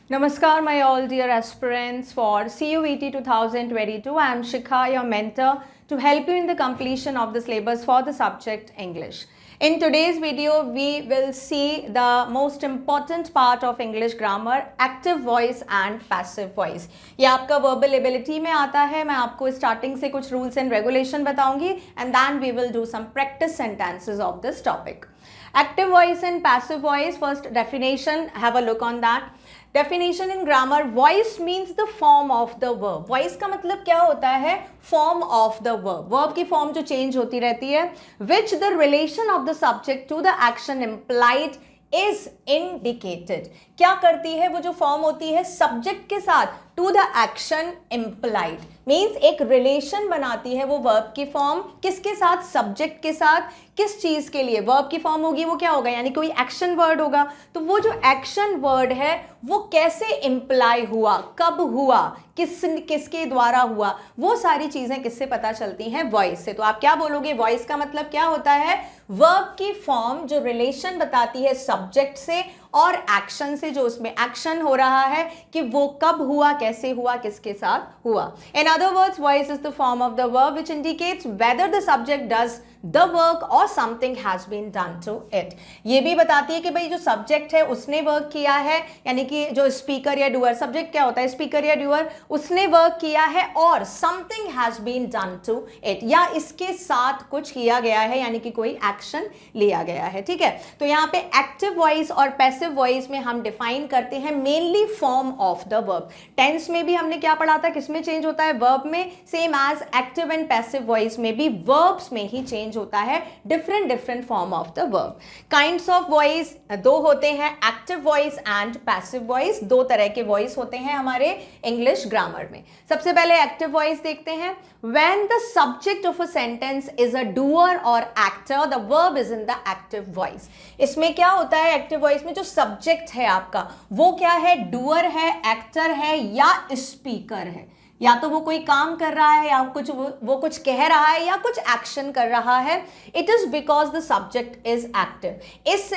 Namaskar, my all dear aspirants for CUET 2022. I am Shikha, your mentor, to help you in the completion of the syllabus for the subject English. In today's video, we will see the most important part of English grammar, active voice and passive voice. ये आपका verbal ability में आता है. मैं आपको starting से कुछ rules and regulation बताऊंगी and then we will do some practice sentences of this topic. Active voice and passive voice, first definition, have a look on that. Definition in grammar, voice means the form of the verb. Voice का मतलब क्या होता है? Form of the verb. Verb की form जो change होती रहती है, which the relation of the subject to the action implied is indicated. क्या करती है वो जो फॉर्म होती है सब्जेक्ट के साथ to the action implied, means एक रिलेशन बनाती है वो वर्ब की फॉर्म किसके साथ? सब्जेक्ट के साथ. किस चीज के लिए? वर्ब की फॉर्म होगी वो क्या होगा? यानी कोई एक्शन वर्ड होगा. तो वो जो एक्शन वर्ड है वो कैसे इम्प्लाई हुआ, कब हुआ, किसके द्वारा हुआ, वो सारी चीजें किससे पता चलती हैं? वॉइस से. तो आप क्या बोलोगे? वॉइस का मतलब क्या होता है? वर्ब की फॉर्म जो रिलेशन बताती है सब्जेक्ट से और एक्शन से, जो उसमें एक्शन हो रहा है कि वो कब हुआ, कैसे हुआ, किसके साथ हुआ. In other words, voice is the form of the verb which indicates whether the subject does the work or something has been done to it. ये भी बताती है कि भाई जो सब्जेक्ट है उसने वर्क किया है, यानी कि जो स्पीकर या डूअर, सब्जेक्ट क्या होता है? स्पीकर या डूअर, उसने वर्क किया है और something has been done to it, या इसके साथ कुछ किया गया है, यानी कि कोई एक्शन लिया गया है. ठीक है, तो यहाँ पे एक्टिव वॉइस और पैसिव वॉइस में हम डिफाइन करते हैं mainly form of the verb. Tense में भी हमने क्या पढ़ा था? किसमें चेंज होता है? वर्ब में. Same as active and passive voice में भी वर्ब्स में ही चेंज होता है, different form of the verb. Kinds of voice दो होते हैं, active voice and passive voice. दो तरह के वॉइस होते हैं हमारे इंग्लिश ग्रामर में. सबसे पहले एक्टिव वॉइस देखते हैं. When the subject of a sentence is a doer or actor, the verb is in the active voice. इसमें क्या होता है? एक्टिव वॉइस में जो सब्जेक्ट है आपका वो क्या है? डूअर है, एक्टर है या स्पीकर है. या तो वो कोई काम कर रहा है या वो कुछ कह रहा है या कुछ एक्शन कर रहा है. It is because the subject is active. इस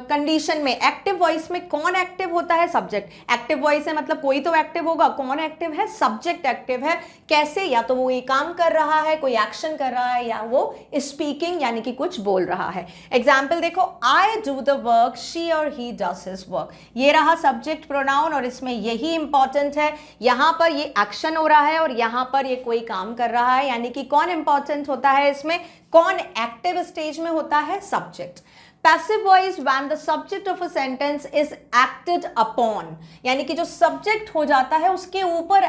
कंडीशन में एक्टिव वॉइस में कौन एक्टिव होता है? सब्जेक्ट. एक्टिव वॉइस है मतलब कोई तो एक्टिव होगा. कौन एक्टिव है? सब्जेक्ट एक्टिव है. कैसे? या तो वो ये काम कर रहा है, कोई एक्शन कर रहा है, या वो स्पीकिंग यानी कि कुछ बोल रहा है. एग्जाम्पल देखो, I do the work, she और ही डज हिज वर्क. ये रहा सब्जेक्ट प्रोनाउन और इसमें यही इंपॉर्टेंट है. यहां पर ये एक्शन हो रहा है और यहां पर ये कोई काम कर रहा है, यानी कि कौन इंपॉर्टेंट होता है इसमें? कौन एक्टिव स्टेज में होता है? Subject. Passive voice when the subject of a sentence is acted upon, यानी कि जो सब्जेक्ट हो जाता है उसके ऊपर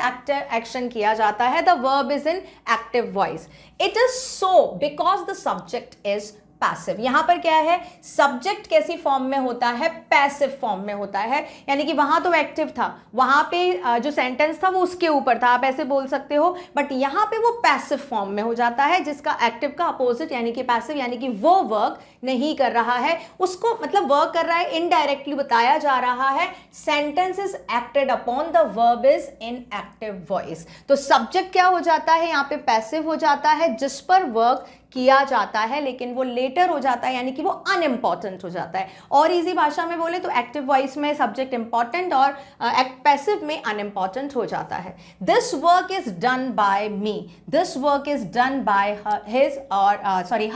एक्शन किया जाता है. The verb is in active voice. It is so because the subject is passive. यहां पर क्या है? सब्जेक्ट कैसी फॉर्म में होता है? पैसिव फॉर्म में होता है, यानी कि वहां तो एक्टिव था, वहां पे जो सेंटेंस था वो उसके ऊपर था, आप ऐसे बोल सकते हो. बट यहां पे वो पैसिव फॉर्म में हो जाता है, जिसका एक्टिव का अपोजिट यानी कि पैसिव, यानी कि वो वर्क नहीं कर रहा है, उसको मतलब वर्क कर रहा है इनडायरेक्टली बताया जा रहा है. Sentence is acted upon, the verb is in active voice. तो सब्जेक्ट क्या हो जाता है? यहाँ पे पैसिव हो जाता है जिस पर वर्क किया जाता है, लेकिन वो लेटर हो जाता है, यानी कि वो अनइम्पॉर्टेंट हो जाता है. और इजी भाषा में बोले तो एक्टिव वॉइस में सब्जेक्ट इंपॉर्टेंट और पैसिव में अनइम्पॉर्टेंट हो जाता है. This work is done by me, this work is done by his और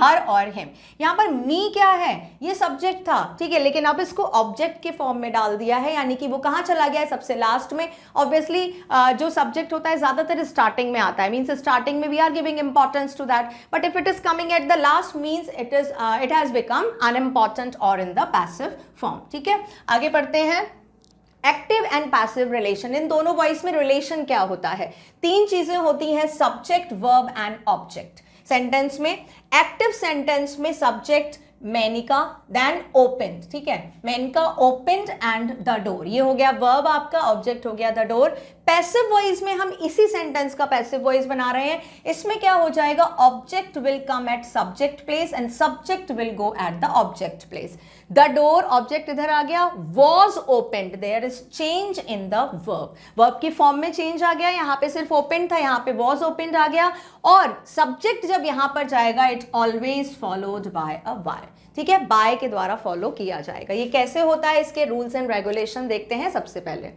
हर और हिम. यहां पर मी क्या है? ये सब्जेक्ट था, ठीक है, लेकिन अब इसको ऑब्जेक्ट के फॉर्म में डाल दिया है, यानी कि वो कहां चला गया है? सबसे लास्ट में. ऑब्वियसली जो सब्जेक्ट होता है ज्यादातर स्टार्टिंग में आता है, मीन्स स्टार्टिंग में we are giving importance to that, but if it is coming at the last means it has become unimportant or in the passive form. ठीक है, आगे पढ़ते हैं. एक्टिव एंड पैसिव रिलेशन, इन दोनों वॉइस में relation क्या होता है? तीन चीजें होती हैं, subject, verb and object. Sentence में, एक्टिव सेंटेंस में सब्जेक्ट मेनिका देन ओपन. ठीक है, Menika opened and the door, ये हो गया वर्ब आपका, ऑब्जेक्ट हो गया द डोर. पैसिव वॉइस में हम इसी सेंटेंस का पैसिव वॉइस बना रहे हैं. इसमें क्या हो जाएगा? Object will come at subject place and subject will go at the object place. The door, object इधर आ गया, was opened, there is change in the verb. Verb की फॉर्म में चेंज आ गया, यहां पे सिर्फ ओपन था, यहां पे वॉज ओपेंड आ गया. और सब्जेक्ट जब यहां पर जाएगा, it always followed by a y. ठीक है, बाय के द्वारा फॉलो किया जाएगा. ये कैसे होता है? इसके रूल्स एंड रेगुलेशन देखते हैं. सबसे पहले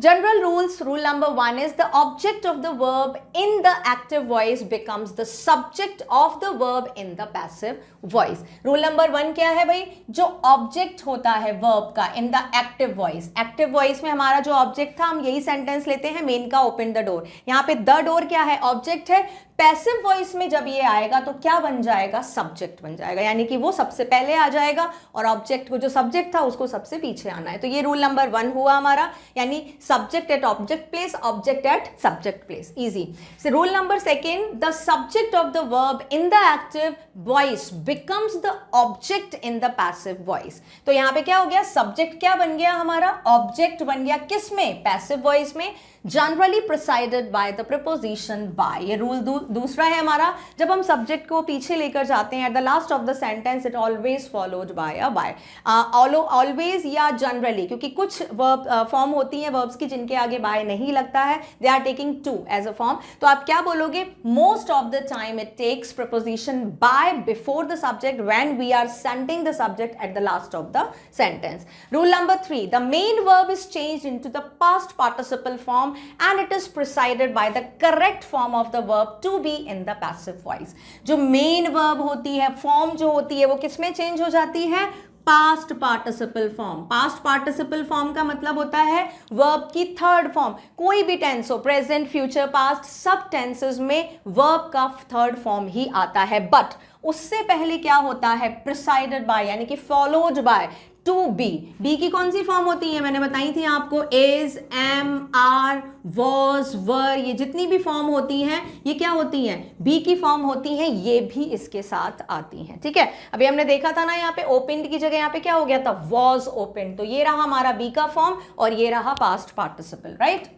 General rules. Rule number 1 is the object of the verb in the active voice becomes the subject of the verb in the passive voice. Rule number 1 क्या है भाई? जो ऑब्जेक्ट होता है वर्ब का in the active voice, active voice में हमारा जो ऑब्जेक्ट था, हम यही सेंटेंस लेते हैं मेन का, ओपन द डोर. यहाँ पे द डोर क्या है? ऑब्जेक्ट है. पैसिव वॉइस में जब ये आएगा तो क्या बन जाएगा? सब्जेक्ट बन जाएगा, यानी कि वो सबसे पहले आ जाएगा और ऑब्जेक्ट को, जो सब्जेक्ट था उसको सबसे पीछे आना है. तो ये रूल नंबर 1 हुआ हमारा, यानी subject at object place, object at subject place. Easy. So rule number 2, the subject of the verb in the active voice becomes the object in the passive voice. तो यहाँ पे क्या हो गया? subject क्या बन गया हमारा? object बन गया. किस में? passive voice में. generally preceded by the preposition by. ये रूल दूसरा है हमारा. जब हम सब्जेक्ट को पीछे लेकर जाते हैं, at the last of the sentence it always followed by a by. always या generally, क्योंकि कुछ verb फॉर्म होती हैं verbs की जिनके आगे by नहीं लगता है, they are taking to as a form. तो आप क्या बोलोगे? most of the time it takes preposition by before the subject when we are sending the subject at the last of the sentence. Rule number 3, the main verb is changed into the past participle form and it is preceded by the correct form of the verb to be in the passive voice. जो main verb होती है, form जो होती है, वो किसमें change हो जाती है? Past participle form. Past participle form का मतलब होता है वर्ब की थर्ड फॉर्म. कोई भी टेंस हो, प्रेजेंट, फ्यूचर, पास्ट, सब टेंसेस में वर्ब का थर्ड फॉर्म ही आता है. बट उससे पहले क्या होता है? प्रिसाइडेड बाय, यानी कि followed by to be. Be की कौन सी फॉर्म होती है? मैंने बताई थी आपको, इज, एम, आर, वॉज, वर, ये जितनी भी फॉर्म होती हैं ये क्या होती हैं? बी की फॉर्म होती हैं. ये भी इसके साथ आती हैं. ठीक है, अभी हमने देखा था ना, यहाँ पे ओपन की जगह यहाँ पे क्या हो गया था? Was open. तो ये रहा हमारा बी का फॉर्म और ये रहा पास्ट पार्टिसिपल. राइट.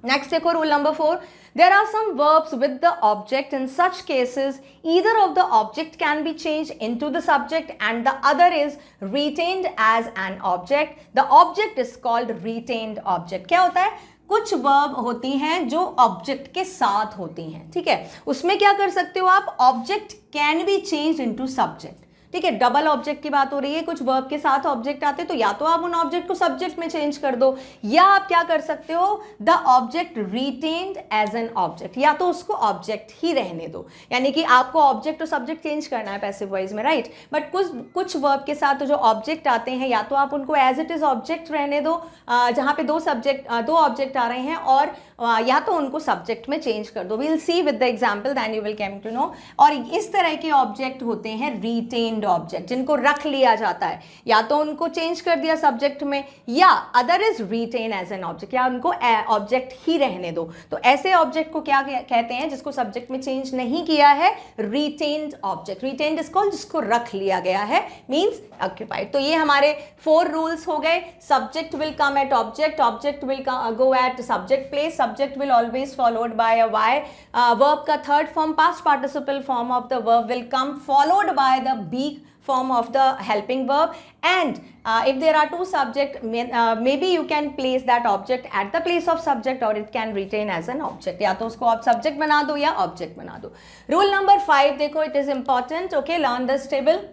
नेक्स्ट देखो, rule number 4, there are some verbs with the object. In such cases either of the object can be changed into the subject and the other is retained as an object. The object is called retained object. क्या होता है? कुछ verb होती हैं जो object के साथ होती हैं. ठीक है, उसमें क्या कर सकते हो आप? Object can be change into subject. ठीक है, डबल ऑब्जेक्ट की बात हो रही है, कुछ वर्ब के साथ ऑब्जेक्ट आते हैं तो या तो आप उन ऑब्जेक्ट को सब्जेक्ट में चेंज कर दो, या आप क्या कर सकते हो? The object retained as an object, या तो उसको ऑब्जेक्ट ही रहने दो. यानी कि आपको ऑब्जेक्ट और सब्जेक्ट चेंज करना है पैसिव वॉइस में. राइट. बट कुछ वर्ब के साथ जो ऑब्जेक्ट आते हैं, या तो आप उनको एज इट इज ऑब्जेक्ट रहने दो, जहां पे दो ऑब्जेक्ट आ रहे हैं, और या तो उनको सब्जेक्ट में चेंज कर दो. We'll see with the example, then you will come to know. और इस तरह के ऑब्जेक्ट होते हैं रिटेन्ड ऑब्जेक्ट, जिनको रख लिया जाता है, या तो उनको चेंज कर दिया सब्जेक्ट में, या other is retain as an object, या उनको ऑब्जेक्ट ही रहने दो. तो ऐसे ऑब्जेक्ट को क्या कहते हैं? जिसको सब्जेक्ट में चेंज नहीं किया है, retained object. Retained is called जिसको रख लिया गया है, मींस ऑक्यूपाइड. तो ये हमारे 4 रूल्स हो गए. Subject will come at object, object will go at subject place, subject will always followed by a y. Verb का third form, past participle form of the verb will come followed by the be form of the helping verb. And if there are 2 subject, maybe you can place that object at the place of subject or it can retain as an object. या तो उसको आप subject बना दो या object बना दो. Rule number 5 देखो, it is important. Okay, learn this table.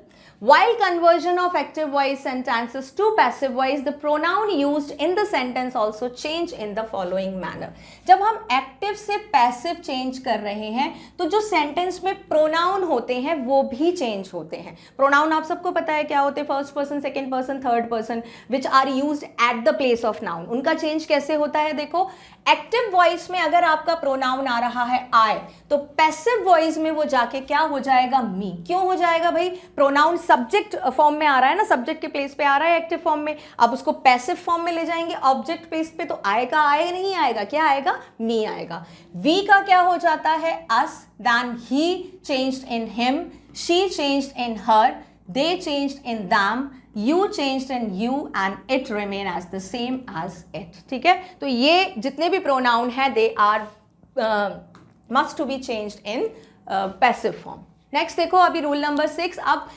While conversion of active voice sentences to passive voice, the pronoun used in the sentence also change in the following manner. जब हम active से passive change कर रहे हैं तो जो sentence में pronoun होते हैं वो भी change होते हैं. pronoun आप सबको पता है क्या होते हैं? first person, second person, third person, which are used at the place of noun. उनका change कैसे होता है? देखो, एक्टिव वॉइस में अगर आपका प्रोनाउन आ रहा है आई, तो पैसिव वॉइस में वो जाके क्या हो जाएगा? मी. क्यों हो जाएगा भाई? प्रोनाउन सब्जेक्ट फॉर्म में आ रहा है ना, सब्जेक्ट के प्लेस पे आ रहा है एक्टिव फॉर्म में. अब उसको पैसिव फॉर्म में ले जाएंगे ऑब्जेक्ट प्लेस पे, तो आएगा, आएगा नहीं आएगा, क्या आएगा? मी आएगा. वी का क्या हो जाता है? Us. Then he changed in him, she changed in her, they changed in them, you changed in you and it remain as the same as it. ठीक है, तो ये जितने भी pronoun है they are must to be changed in passive form. Next देखो अभी rule number 6। अब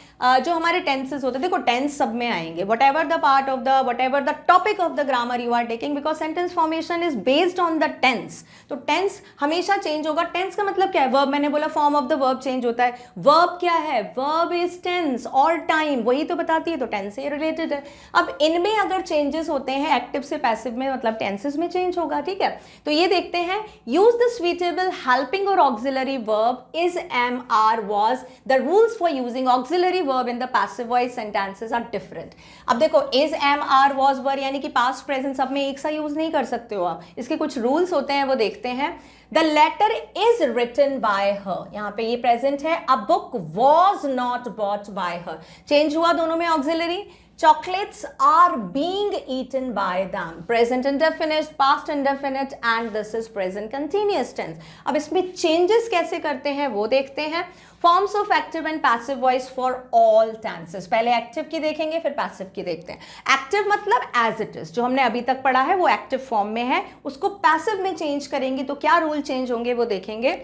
जो हमारे टेंसेस होते हैं, देखो टेंस सब में आएंगे, whatever the part of the whatever the topic of the grammar you are taking, because sentence formation is based on the tense. तो टेंस हमेशा चेंज होगा। टेंस का मतलब क्या है? वर्ब, मैंने बोला form of the verb change होता है। वर्ब क्या है? वर्ब इज टेंस और टाइम, वही तो बताती है, तो टेंस से रिलेटेड है। अब इनमें अगर चेंजेस होते हैं एक्टिव से पैसिव में, मतलब टेंसेस में चेंज होगा, ठीक है। तो ये देखते हैं, use the suitable helping or auxiliary verb is, am, are, was. The rules for using auxiliary verb in the passive voice sentences are different. अब देखो is, am, are, was, were यानी कि past present सब में एक सा use नहीं कर सकते हो आप, इसके कुछ रूल्स होते हैं, वो देखते हैं। The letter is written by her, यहाँ पे ये प्रेजेंट है। A book was not bought by her, change हुआ दोनों में auxiliary। Chocolates are being eaten by them, present indefinite, past indefinite, and this is present continuous tense. अब इसमें changes कैसे करते हैं वो देखते हैं। Forms of active and passive voice for all tenses, पहले active की देखेंगे फिर passive की देखते हैं। Active मतलब as it is, जो हमने अभी तक पढ़ा है वो active form में है, उसको passive में change करेंगे तो क्या रूल चेंज होंगे वो देखेंगे।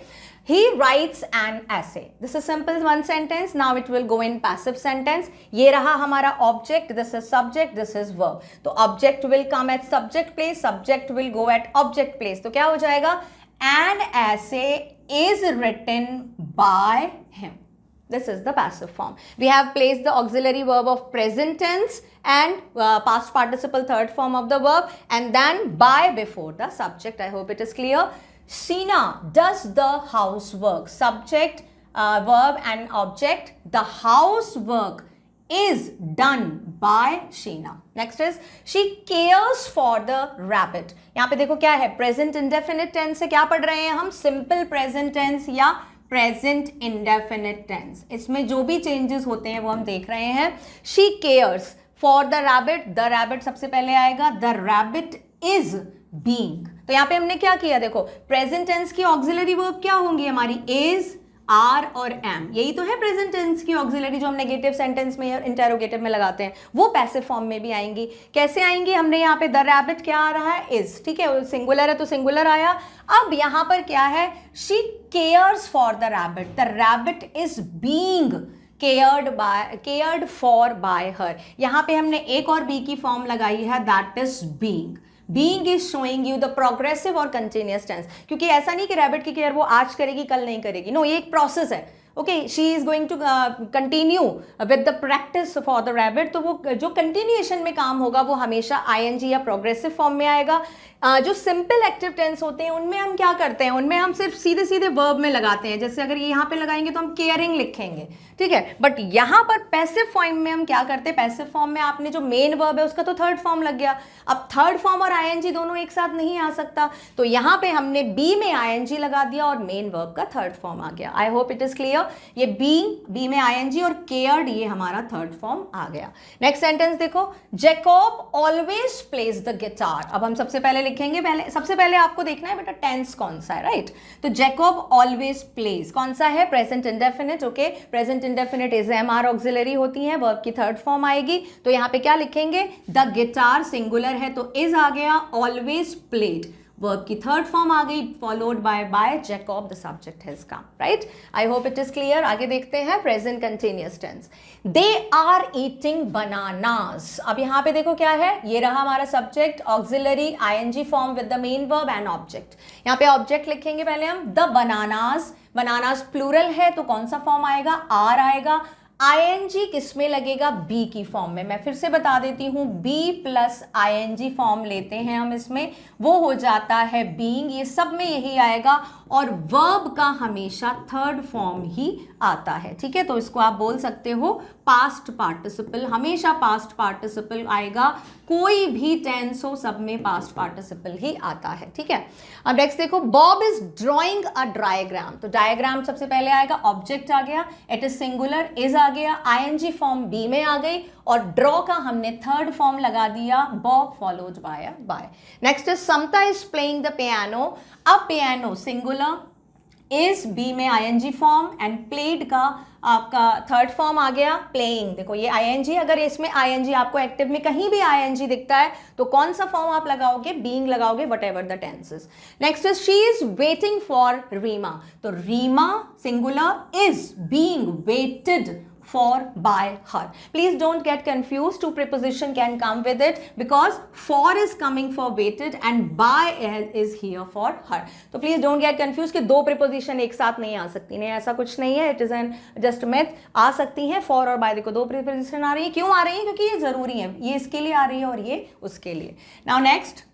He writes an essay. This is simple one sentence. Now it will go in passive sentence. ये रहा हमारा object. This is subject. This is verb. तो object will come at subject place. Subject will go at object place. तो क्या हो जाएगा? An essay is written by him. This is the passive form. We have placed the auxiliary verb of present tense and past participle third form of the verb, and then by before the subject. I hope it is clear. Sheena does the housework. Subject, verb and object. The housework is done by Sheena. Next is she cares for the rabbit. यहाँ पे देखो क्या है? Present indefinite tense से क्या पढ़ रहे हैं हम? Simple present tense या present indefinite tense. इसमें जो भी changes होते हैं वो हम देख रहे हैं। She cares for the rabbit. The rabbit सबसे पहले आएगा। The rabbit is being. तो यहाँ पे हमने क्या किया? देखो प्रेजेंट टेंस की ऑक्सिलरी वर्ब क्या होंगी हमारी? इज, आर और एम। यही तो है प्रेजेंट टेंस की ऑक्सिलरी जो हम नेगेटिव सेंटेंस में या इंटेरोगेटिव में लगाते हैं, वो पैसिव फॉर्म में भी आएंगी। कैसे आएंगी? हमने यहाँ पे द रैबिट क्या आ रहा है? इज, ठीक है, सिंगुलर है तो सिंगुलर आया। अब यहाँ पर क्या है? She cares for the rabbit. The rabbit is being cared for by her। यहाँ पे हमने एक और बी की फॉर्म लगाई है, that is being. Being is showing you the progressive और continuous tense, क्योंकि ऐसा नहीं कि रैबिट की केयर वो आज करेगी कल नहीं करेगी, नो, ये एक प्रोसेस है। Okay, she is going to continue with the practice for the rabbit. तो वो जो कंटिन्यूएशन में काम होगा वो हमेशा आईएनजी या प्रोग्रेसिव फॉर्म में आएगा। जो सिंपल एक्टिव टेंस होते हैं उनमें हम क्या करते हैं? उनमें हम सिर्फ सीधे सीधे वर्ब में लगाते हैं। जैसे अगर ये यहाँ पे लगाएंगे तो हम केयरिंग लिखेंगे, ठीक है। बट यहाँ पर पैसिव फॉर्म में हम क्या करते हैं? पैसिव फॉर्म में आपने जो मेन वर्ब है उसका तो थर्ड फॉर्म लग गया। अब थर्ड फॉर्म और आईएनजी दोनों एक साथ नहीं आ सकता, तो यहाँ पे हमने बी में आईएनजी लगा दिया और मेन वर्ब का थर्ड फॉर्म आ गया। आई होप इट इज क्लियर। ये बी में आईएनजी और केयर्ड, ये हमारा थर्ड फॉर्म आ गया। नेक्स्ट सेंटेंस देखो, Jacob always plays the guitar. अब हम सबसे पहले लिखेंगे, सबसे पहले आपको देखना है बेटा टेंस कौन सा है, राइट। तो जैकब ऑलवेज प्लेज कौन सा है? Present indefinite. Okay, present indefinite is, am, are auxiliary होती है, वर्ब की थर्ड फॉर्म आएगी। तो यहाँ पे क्या लिखेंगे? द गिटार सिंगुलर है तो इज आ गया, ऑलवेज प्लेड वर्ब की थर्ड फॉर्म आ गई, followed by Jacob, the subject has come, right. I hope it is clear. आगे देखते हैं present continuous tense. They are eating bananas. अब यहाँ पे देखो क्या है? ये रहा हमारा subject, auxiliary, ING form with the main verb and object. यहाँ पे ऑब्जेक्ट लिखेंगे पहले हम, द बनानास। बनानास प्लूरल है तो कौन सा फॉर्म आएगा? आर आएगा। आईएनजी किस में लगेगा? बी की फॉर्म में। मैं फिर से बता देती हूं, बी प्लस आईएनजी फॉर्म लेते हैं हम इसमें, वो हो जाता है बीइंग। ये सब में यही आएगा और वर्ब का हमेशा थर्ड फॉर्म ही आता है, ठीक है। तो इसको आप बोल सकते हो पास्ट पार्टिसिपल, हमेशा पास्ट पार्टिसिपल आएगा। कोई भी टेंस हो सब में पास्ट पार्टिसिपल ही आता है, ठीक है। अब नेक्स्ट देखो, Bob is drawing a diagram. तो डायग्राम सबसे पहले आएगा, ऑब्जेक्ट आ गया, इट इज सिंगुलर, इज आ गया, आईएनजी फॉर्म बी में आ गई और ड्रॉ का हमने थर्ड फॉर्म लगा दिया, Bob followed by. Next is Samta is playing the piano. अब पियानो सिंगुलर, इज बी में आईएनजी फॉर्म एंड प्लेड का आपका थर्ड फॉर्म आ गया प्लेइंग। देखो ये आईएनजी, अगर इसमें आईएनजी आपको एक्टिव में कहीं भी आईएनजी दिखता है तो कौन सा फॉर्म आप लगाओगे, बीइंग लगाओगे, whatever the tenses. Next is she is waiting for Reema, तो Reema singular is being waited for by her. Please don't get confused, two preposition can come with it because for is coming for waited and by is here for her. तो please don't get confused कि दो preposition एक साथ नहीं आ सकती, नहीं ऐसा कुछ नहीं है, it is an just myth। आ सकती हैं for और by, देखो दो preposition आ रही है, क्यों आ रही है, क्योंकि ये जरूरी है, ये इसके लिए आ रही है और ये उसके लिए। Now next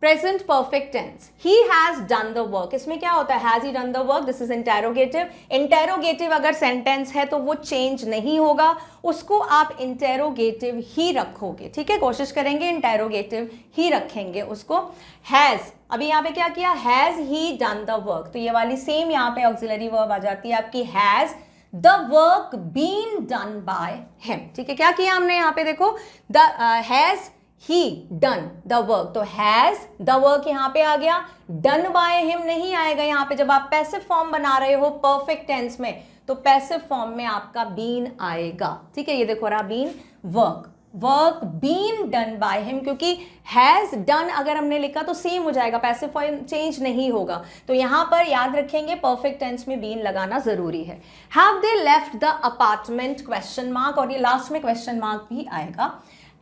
present perfect tense, he has done the work, इसमें क्या होता है, has he done the work, this is interrogative. Interrogative अगर सेंटेंस है तो वो चेंज नहीं होगा, उसको आप इंटेरोगेटिव ही रखोगे, ठीक है, कोशिश करेंगे इंटेरोगेटिव ही रखेंगे उसको। हैज, अभी यहाँ पे क्या किया, has he done the work, तो ये वाली सेम यहाँ पे ऑक्सिलरी वर्ब आ जाती है आपकी, has the work been done by him, ठीक है। क्या किया हमने यहाँ पे, देखो the has he done the work, तो हैज द वर्क यहाँ पे आ गया, डन बाय हिम नहीं आएगा यहाँ पे। जब आप पैसिव फॉर्म बना रहे हो परफेक्ट टेंस में तो पैसिव फॉर्म में आपका बीन आएगा, ठीक है। ये देखो रहा been, work, work been done by him, क्योंकि हैज डन अगर हमने लिखा तो सेम हो जाएगा, पैसिव फॉर्म चेंज नहीं होगा, तो यहां पर याद रखेंगे परफेक्ट टेंस में बीन लगाना जरूरी है। Have they left the apartment question mark, और ये लास्ट में क्वेश्चन मार्क भी आएगा।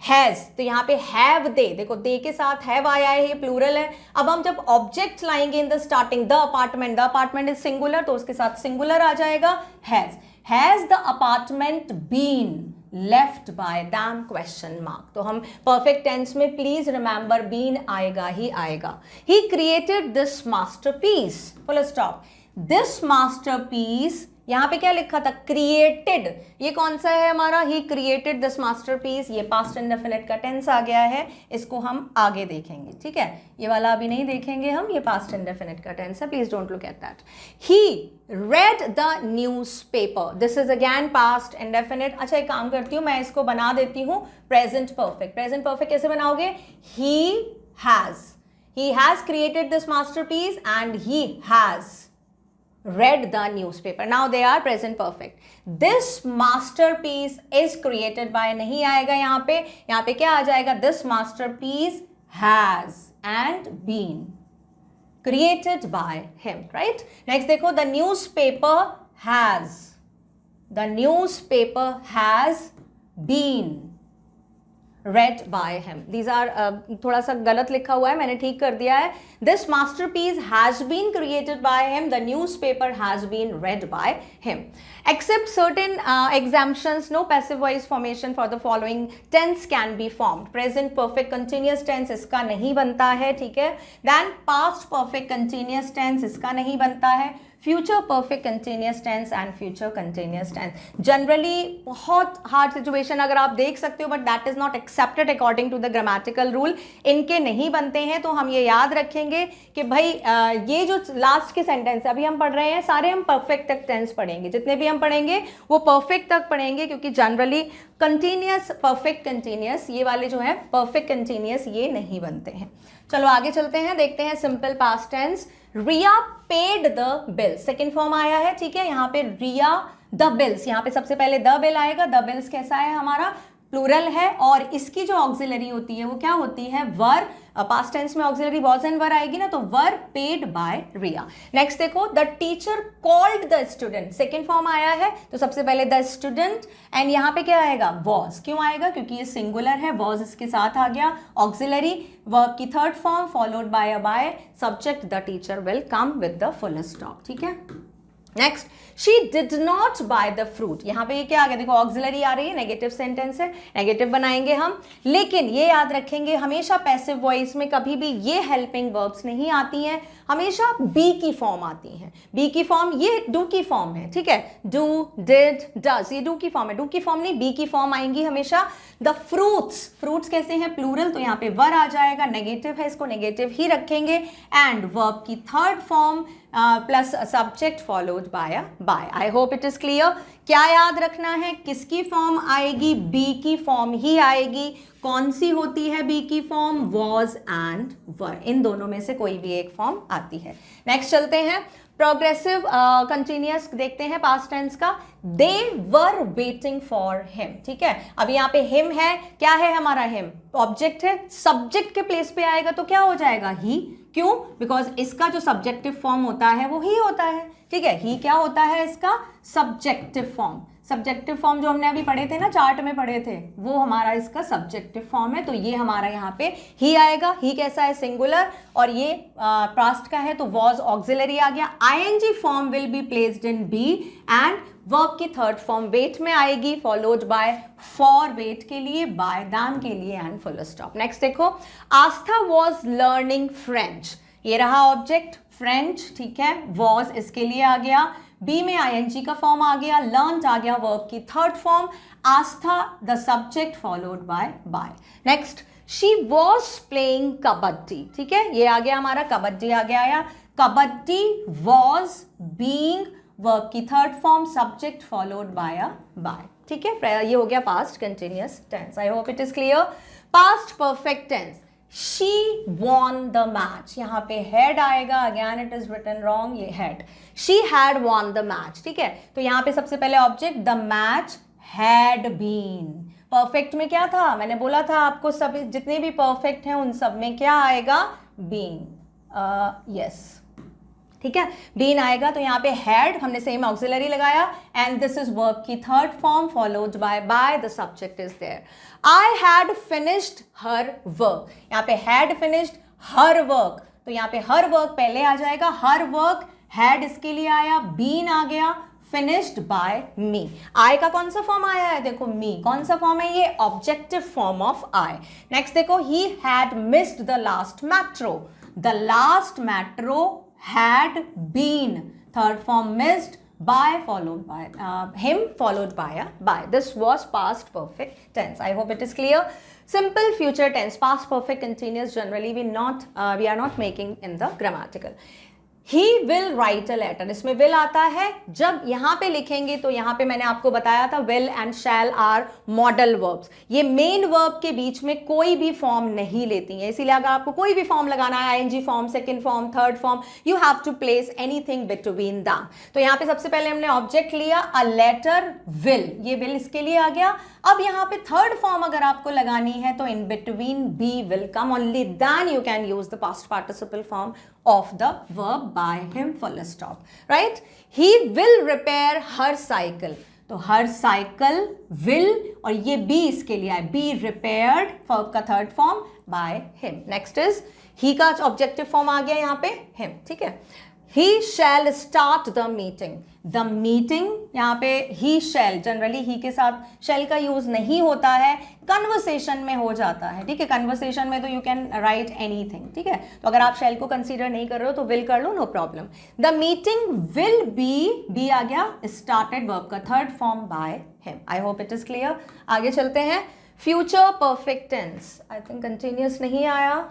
हैज, तो यहाँ पे हैव दे, देखो दे के साथ हैव आया है, ये प्लूरल है। अब हम जब ऑब्जेक्ट लाएंगे in the starting, the apartment is singular, तो उसके साथ सिंगुलर आ जाएगा has the apartment been left by them question mark, तो हम परफेक्ट टेंस में प्लीज रिमेंबर बीन आएगा ही आएगा। He created this masterpiece, full stop, this masterpiece, यहां पे क्या लिखा था, क्रिएटेड, ये कौन सा है हमारा, ही क्रिएटेड दिस मास्टरपीस, ये पास्ट इंडेफिनिट का टेंस आ गया है, इसको हम आगे देखेंगे, ठीक है, ये वाला अभी नहीं देखेंगे हम, ये पास्ट इंडेफिनिट का टेंस है, please don't look at that. He read the newspaper, this is again past indefinite. अच्छा एक काम करती हूँ, मैं इसको बना देती हूँ प्रेजेंट परफेक्ट। प्रेजेंट परफेक्ट कैसे बनाओगे, he has created this masterpiece and he has read the newspaper, now they are present perfect। this masterpiece is created by, नहीं आएगा यहाँ पे क्या आ जाएगा, this masterpiece has and been created by him, right। next देखो the newspaper has been read by him, these are थोड़ा सा गलत लिखा हुआ है, मैंने ठीक कर दिया है। this masterpiece has been created by him, the newspaper has been read by him। except certain exemptions, no passive voice formation for the following tense can be formed। present perfect continuous tense इसका नहीं बनता है, ठीक है। then past perfect continuous tense इसका नहीं बनता है। Future perfect continuous tense and future continuous tense, generally बहुत हार्ड सिचुएशन अगर आप देख सकते हो, but that is not accepted according to the grammatical rule, इनके नहीं बनते हैं। तो हम ये याद रखेंगे कि भाई ये जो लास्ट के सेंटेंस अभी हम पढ़ रहे हैं सारे हम परफेक्ट तक टेंस पढ़ेंगे, जितने भी हम पढ़ेंगे वो परफेक्ट तक पढ़ेंगे, क्योंकि जनरली कंटिन्यूअस, परफेक्ट कंटिन्यूअस, ये वाले जो है परफेक्ट कंटिन्यूअस ये नहीं बनते हैं। चलो आगे चलते हैं, देखते हैं simple past tense. Riya paid the bill, second form आया है, ठीक है। यहाँ पे रिया द बिल्स, यहाँ पे सबसे पहले द बिल आएगा। द बिल्स कैसा है हमारा, प्लूरल है, और इसकी जो ऑक्सिलरी होती है वो क्या होती है, वर। पास्ट टेंस में ऑक्सिलरी वॉज एंड वर आएगी ना, तो were paid by Riya. Next देखो, the teacher called the student, second form आया है, तो सबसे पहले द स्टूडेंट, एंड यहाँ पे क्या आएगा, वॉज। क्यों आएगा, क्योंकि ये सिंगुलर है, वॉज इसके साथ आ गया। ऑक्सिलरी वर्ब की third form followed by a by subject, the teacher will come with the full stop, ठीक है। Next, she did not by the fruit, यहाँ पे ये क्या आ गया, देखो ऑक्सिलरी आ रही है, नेगेटिव सेंटेंस है, नेगेटिव बनाएंगे हम। लेकिन ये याद रखेंगे हमेशा पैसिव वॉइस में कभी भी ये हेल्पिंग वर्ब्स नहीं आती हैं, हमेशा बी की फॉर्म आती हैं। बी की फॉर्म, ये डू की फॉर्म है, ठीक है, डू, डिड, डज, ये डू की फॉर्म है, डू की फॉर्म नहीं, बी की फॉर्म आएंगी हमेशा। द फ्रूट्स, फ्रूट्स कैसे हैं, प्लूरल, तो यहाँ पे वर आ जाएगा, नेगेटिव है, इसको नेगेटिव ही रखेंगे। एंड वर्ब की third form plus subject followed by by. I hope it is clear. क्या याद रखना है, किसकी फॉर्म आएगी, बी की फॉर्म ही आएगी। कौन सी होती है बी की फॉर्म, वॉज एंड वर, इन दोनों में से कोई भी एक फॉर्म आती है। नेक्स्ट चलते हैं, प्रोग्रेसिव कंटिन्यूअस देखते हैं पास्ट टेंस का। दे वर वेटिंग फॉर हिम, ठीक है। अब यहाँ पे हिम है, क्या है हमारा हिम, ऑब्जेक्ट है, सब्जेक्ट के प्लेस पे आएगा तो क्या हो जाएगा, ही। क्यों, बिकॉज इसका जो सब्जेक्टिव फॉर्म होता है वो ही होता है, ठीक है। ही क्या होता है इसका, सब्जेक्टिव फॉर्म। सब्जेक्टिव फॉर्म जो हमने अभी पढ़े थे ना, चार्ट में पढ़े थे, वो हमारा इसका सब्जेक्टिव फॉर्म है। तो ये हमारा यहाँ पे ही आएगा। ही कैसा है, सिंगुलर, और ये पास्ट का है तो वॉज ऑक्सिलरी आ गया। ING form will be placed in be and verb की थर्ड फॉर्म वेट में आएगी, फॉलोड बाय फॉर वेट के लिए, बाय दाम के लिए एंड फुल स्टॉप। नेक्स्ट देखो, आस्था वॉज लर्निंग फ्रेंच, ये रहा ऑब्जेक्ट फ्रेंच, ठीक है। वॉज इसके लिए आ गया, बी में आईएनजी का फॉर्म आ गया, लर्न आ गया वर्ब की third form, Astha the subject followed by by. Next, she was playing kabaddi, ठीक है, ये आ गया हमारा कबड्डी आ गया, या कबड्डी वॉज बीइंग वर्ब की third form, subject followed by by, ठीक है। ये हो गया past continuous tense. I hope it is clear. Past perfect tense, she won the match, यहाँ पे हेड आएगा, again it is written wrong, ये had, she had won the match, ठीक है। तो यहाँ पे सबसे पहले object, the match had been. Perfect में क्या था, मैंने बोला था आपको, सब जितने भी परफेक्ट हैं उन सब में क्या आएगा, बीन, यस, ठीक है, बीन आएगा। तो यहाँ पे हैड हमने सेम ऑक्सिलरी लगाया, एंड दिस इज वर्ब की third form followed by the subject is there. I had finished her work, यहाँ पे हैड फिनिश्ड हर वर्क, तो यहाँ पे हर वर्क पहले आ जाएगा, हर वर्क, हैड इसके लिए आया, बीन आ गया, फिनिश्ड बाय मी। आई का कौन सा फॉर्म आया है, देखो मी, कौन सा फॉर्म है ये, objective form of I. Next देखो, he had missed the last metro, the last metro had been, third form missed, by followed by him followed by. This was past perfect tense. I hope it is clear. Simple future tense, past perfect continuous, generally we are not making in the grammatical. He will write a letter, इसमें will आता है, जब यहाँ पे लिखेंगे तो यहाँ पे मैंने आपको बताया था will and shall are model verbs, ये main verb के बीच में कोई भी फॉर्म नहीं लेती है, इसीलिए अगर आपको कोई भी फॉर्म लगाना है, ing form, second form, third form, you have to place anything between them। तो यहाँ पे सबसे पहले हमने ऑब्जेक्ट लिया, a letter will, ये will इसके लिए आ गया। अब यहाँ पे थर्ड फॉर्म अगर आपको लगानी है तो in between be will come, only then you can use the past participle form of the verb by him, full stop, right? He will repair her cycle, तो her cycle will, और ये be इसके लिए है, be repaired, verb का third form by him। next is he का objective form आ गया यहाँ पे him, ठीक है। He shall start the meeting, the meeting, यहाँ पे he shall, जनरली he के साथ shall का यूज नहीं होता है, कन्वर्सेशन में हो जाता है, ठीक है। कन्वर्सेशन में तो you can write anything, ठीक है। तो अगर आप shall को कंसीडर नहीं कर रहे हो तो will कर लो, no problem. The meeting will be आ गया started verb का third form by him। I hope it is clear। आगे चलते हैं, future perfect tense, I think continuous नहीं आया,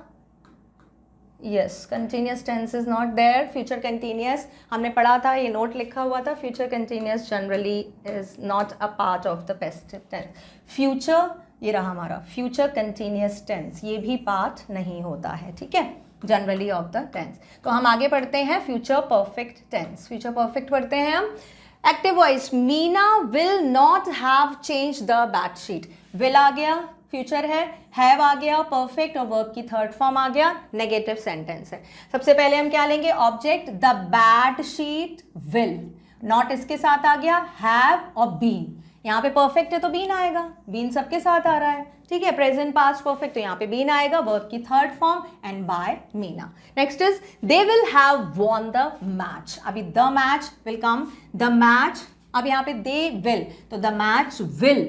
yes, continuous tense is not there। future continuous हमने पढ़ा था, ये नोट लिखा हुआ था, future continuous generally is not a part of the passive tense। future, ये रहा हमारा future continuous tense, ये भी पार्ट नहीं होता है, ठीक है, जनरली ऑफ द टेंस। तो हम आगे पढ़ते हैं future perfect tense। future perfect पढ़ते हैं हम। Active voice, Meena will not have change the bedsheet, will आ गया, फ्यूचर है, हैव आ गया, परफेक्ट, और वर्ब की थर्ड फॉर्म आ गया, नेगेटिव सेंटेंस है। सबसे पहले हम क्या लेंगे, object, the bed sheet will, not इसके साथ आ गया, हैव और बीन, यहाँ पे परफेक्ट है तो बीन आएगा, बीन सबके साथ आ रहा है, ठीक है। प्रेजेंट पास्ट परफेक्ट, तो यहाँ पे बीन आएगा, वर्ब की third form, and by Meena. Next is they will have won the match, अभी the match will come, the match, अब यहाँ पे दे विल, तो the match will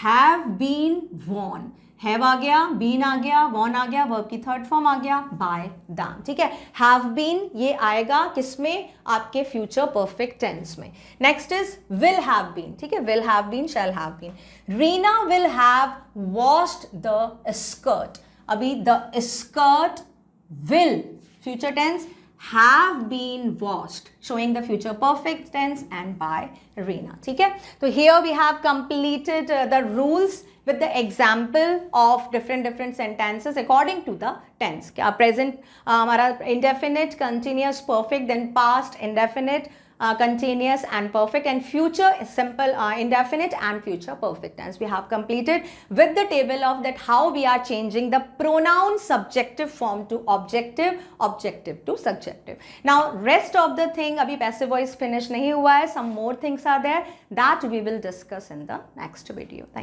have been won, have आ गया, बीन आ गया, वॉन आ गया, वर्ब की थर्ड फॉर्म आ गया, बाय दैम, ठीक है। हैव बीन ये आएगा किसमें, आपके फ्यूचर परफेक्ट टेंस में। Next is will have been, ठीक है, will have been, shall have been. Reena will have washed the skirt, अभी the skirt will future tense, have been washed, showing the future perfect tense, and by Reena. ठीक है, तो here we have completed the rules with the example of different sentences according to the tense. क्या present हमारा indefinite, continuous, perfect, then past, indefinite, continuous and perfect, and future is simple indefinite and future perfect tense. We have completed with the table of that how we are changing the pronoun subjective form to objective, objective to subjective. Now rest of the thing abhi passive voice finish nahi hua hai, some more things are there that we will discuss in the next video. Thank you.